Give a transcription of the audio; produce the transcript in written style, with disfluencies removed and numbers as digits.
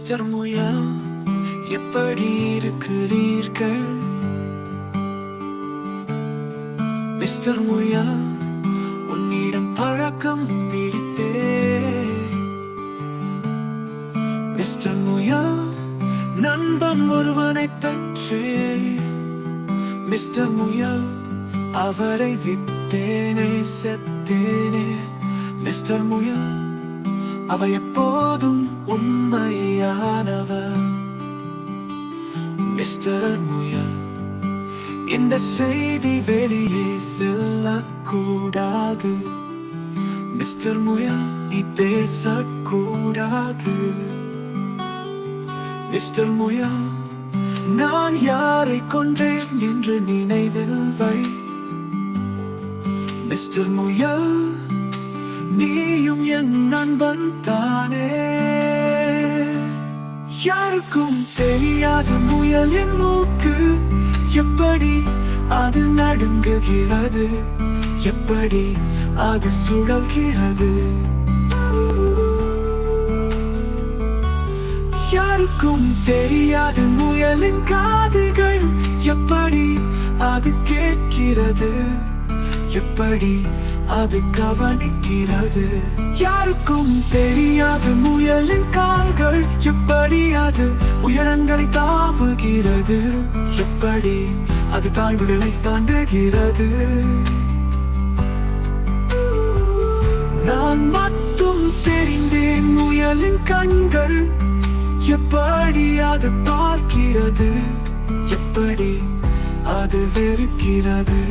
Mister முயல், எப்படி இருக்கிறீர்கள்? மிஸ்டர் முயல், உன்னிடம் பழக்கம் பிடித்தே. மிஸ்டர் முயல், நண்பன் ஒருவனை பற்றி. மிஸ்டர் முயல், அவரை விட்டேனே, செத்தேனே. மிஸ்டர் முயல், அவர் எப்போதும் உண்மையானவர். மிஸ்டர் முயல், இந்த செய்தி வெளியே செல்லக்கூடாது. மிஸ்டர் முயல், நீ பேசக்கூடாது. மிஸ்டர் முயல், நான் யாரை கொன்றேன் என்று நினைவில் வை. மிஸ்டர் முயல், நீயும் என் நண்பன் தானே. யாருக்கும் தெரியாத முயலின் மூக்கு எப்படி அது நடுங்குகிறது, எப்படி அது சுழல்கிறது. யாருக்கும் தெரியாத முயலின் காதுகள் எப்படி அது கேட்கிறது, எப்படி அது கவனிக்கிறது. யாருக்கும் தெரியாத முயலின் கால்கள் எப்படி அது உயரங்களை தாவுகிறது, எப்படி அது தாழ்வுகளை தாண்டுகிறது. நான் மட்டும் தெரிந்தேன் முயலின் கண்கள் எப்படி அது பார்க்கிறது, எப்படி அது வெறுக்கிறது.